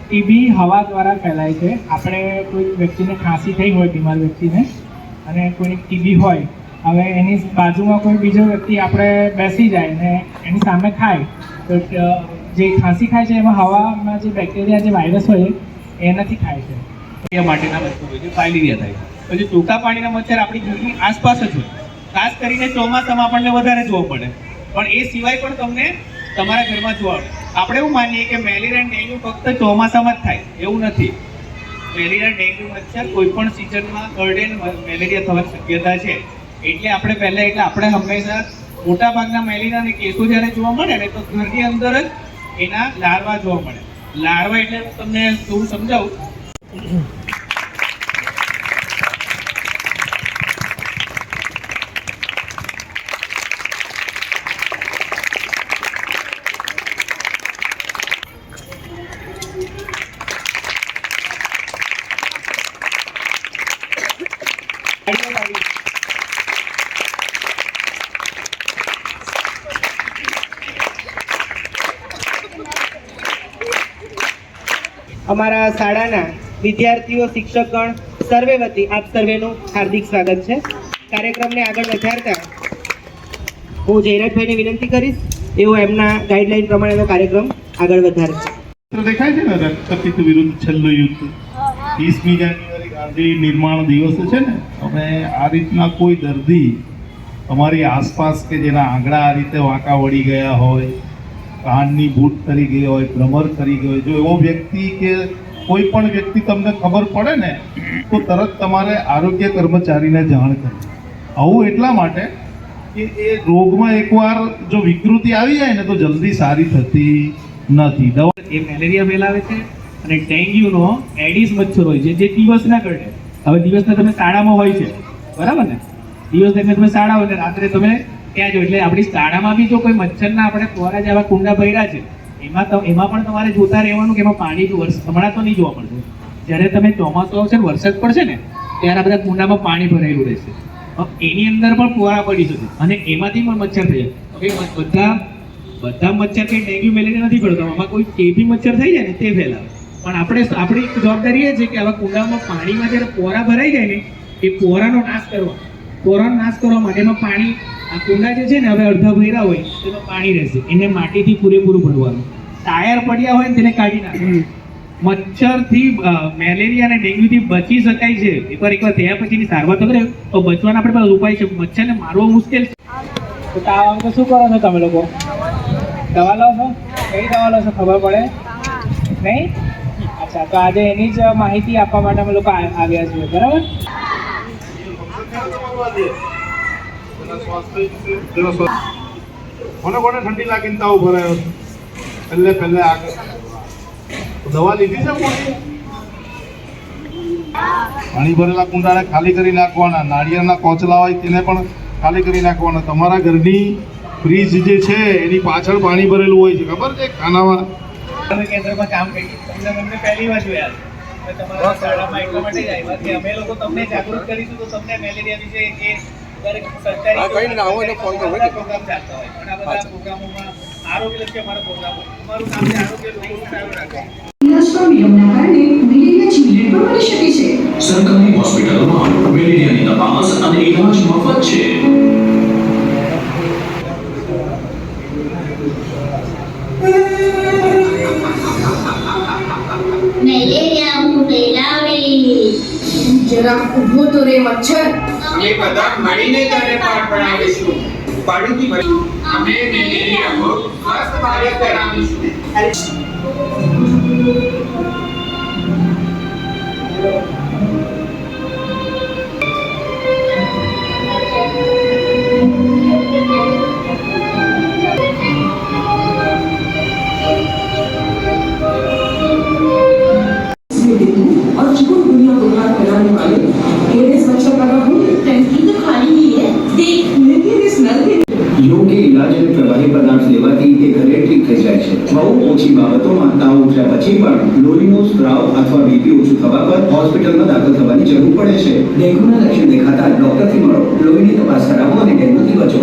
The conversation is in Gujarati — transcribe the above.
ટીબી હવા દ્વારા ફેલાય છે. આપણે કોઈ વ્યક્તિને ખાંસી થઈ હોય, બીમાર વ્યક્તિને, અને કોઈને ટીબી હોય, હવે એની બાજુમાં કોઈ બીજો વ્યક્તિ આપણે બેસી જાય ને એની સામે ખાય તો જે ખાંસી ખાય છે એમાં હવામાં જે બેક્ટેરિયા, જે વાયરસ હોય એનાથી ખાય છે. એ માટેના મચ્છર હોય છે, ફાઇલેરિયા થાય. પછી ટૂંકા પાણીના મચ્છર આપણી ઘરની આસપાસ જ હોય. ખાસ કરીને ચોમાસામાં આપણને વધારે જોવા મળે, પણ એ સિવાય પણ તમને તમારા ઘરમાં જોવા મળે. આપણે એવું માનીએ કે મેલેરિયા અને ડેન્ગ્યુ ફક્ત ચોમાસામાં જ થાય, એવું નથી. મેલેરિયા ડેન્ગ્યુ મચ્છર કોઈ પણ સિઝનમાં કરડે મેલેરિયા થવાની શક્યતા છે. એટલે આપણે હંમેશા મોટા ભાગના મેલેરિયાના કેસો જ્યારે જોવા મળે ને તો ઘરની અંદર જ એના લાર્વા જોવા મળે. લાર્વા એટલે હું તમને થોડું સમજાવું. અમારા શાળાના વિદ્યાર્થીઓ, શિક્ષકગણ, સર્વે વતી આપ સર્વેનું હાર્દિક સ્વાગત છે. કાર્યક્રમને આગળ વધારતા હું જયરાજભાઈને વિનંતી કરીશ એવો એમના ગાઈડલાઈન પ્રમાણેનો કાર્યક્રમ આગળ વધારશે. દેખાય છે ને રક્તપિત્ત વિરુદ્ધ છેલ્લું યુદ્ધ 30મી જાન્યુઆરી ગાંધી નિર્માણ દિવસ છે ને. અમે આ રીતના કોઈ દર્દી અમારી આસપાસ કે જેના આંગળા આ રીતે વાંકા વળી ગયા હોય, કાનની બૂટ કરી ગઈ હોય, ભ્રમર કરી ગઈ હોય, જો એવો વ્યક્તિ કે કોઈ પણ વ્યક્તિ તમને ખબર પડે ને તો તરત તમારે આરોગ્ય કર્મચારીને જાણ કરવી. આવું એટલા માટે કે એ રોગમાં એકવાર જો વિકૃતિ આવી જાય ને તો જલ્દી સારી થતી નથી. એ મેલેરિયા ફેલાવે છે અને ડેન્ગ્યુનો એડિસ મચ્છર હોય છે જે દિવસના કરડે. હવે દિવસના તમે શાળામાં હોય છે, બરાબર ને? દિવસ દરમિયાન તમે શાળા હોય ને રાત્રે તમે ત્યાં જો, એટલે આપણી શાળામાં બી જો કોઈ મચ્છરના આપણે ફોરા જેવા કુંડા ભર્યા છે એમાં પણ તમારે જોતા રહેવાનું કે એમાં પાણી હમણાં તો નહીં જોવા મળતું. જ્યારે તમે ચોમાસું આવશે ને, વરસાદ પડશે ને ત્યારે આ બધા કુંડામાં પાણી ભરાયેલું રહેશે. એની અંદર પણ ફોરા પડી શકે અને એમાંથી પણ મચ્છર થઈ જાય. બધા મચ્છર કંઈ ડેન્ગ્યુ મેલેરિયા નથી પડતો, આમાં કોઈ ટીબી મચ્છર થઈ જાય ને તે ફેલાવે. પણ આપણી જવાબદારી એ છે કે આવા કુંડામાં પાણીમાં જ્યારે પોરા ભરાઈ જાય ને એ પોરાનો નાશ કરવા માટે એમાં પાણી, આ કુંડા જે છે ને હવે અડધા ભર્યા હોય તેમાં પાણી રહેશે, એને માટીથી પૂરેપૂરું ભરવાનું. ટાયર પડ્યા હોય ને તેને કાઢી નાખવાનું. મચ્છરથી મેલેરિયા અને ડેન્ગ્યુથી બચી શકાય છે. એકવાર થયા પછીની સારવાર તો કરે તો બચવાના આપણે પાસે ઉપાય છે. મચ્છરને મારવો મુશ્કેલ છે. તો તાવ આવે તો શું કરો છો તમે લોકો? દવા લો છો? કઈ દવા લો છો ખબર પડે નહીં? અચ્છા, તો આજે એની જ માહિતી આપવા માટે અમે લોકો આવ્યા છીએ, બરાબર? કોને ઠંડી લાગીને તાવ ભરાયો છે? પહેલે આગળ દવા લીધી છે? પાણી ભરેલા કુંડાને ખાલી કરી નાખવાના. નાળિયેરના કોચલા હોય તેને પણ ખાલી કરી નાખવાના. તમારા ઘરની ફ્રીજ જે છે એની પાછળ પાણી ભરેલું હોય છે, ખબર છે? ખાનામાં કેન્દ્રમાં કામ કરીએ, તમને પહેલી વાર જોયા છે. તમારા શાળામાં એટલા માટે જ આવ્યા કે અમે લોકો તમને જાગૃત કરીશું તો તમને મેલેરિયા વિશે કે દરેક સરકારી પ્રોગ્રામ ચાલતા હોય, પણ આ બધા પ્રોગ્રામોમાં આરોગ્યલક્ષી અમારા પ્રોગ્રામો, અમારું કામ છે આરોગ્ય લોકો સારું રાખે. નિયમના કારણે મેલેરિયા ચીડલેટ પણ મળી શકે છે. સરકારી હોસ્પિટલોમાં મેલેરિયાની તપાસ અને ઇલાજ મફત છે. મેલેરિયા હું ફેલાવે. જરા ઊભો તો રે મચ્છર. અમે બધા મળીને તને પાઠ ભણાવીશું. પાડોથી અમે મેલેરિયા મુક્ત સ્વસ્થ ભારત બનાવીશું. और चिकनगुनिया बुखार फैलाने वाले एडिस मच्छर का नाम टंकी तो खाली ही है, देख. लेकिन इस नल के યોગ્ય ઇલાજ અને પ્રવાહી પદાર્થ લેવાથી તે ઘરે ઠીક થઈ જાય છે. બહુ ઓછી બાબતોમાં તાવ ઉઠ્યા પછી પણ લોહીનો સ્ત્રાવ અથવા બીપી ઓછું થવા પર હોસ્પિટલમાં દાખલ થવાની જરૂર પડે છે. ડેન્ગ્યુના લક્ષણ દેખાતા ડોક્ટરથી મળો, લોહીની તપાસ કરાવો અને ડેન્ગ્યુથી બચો.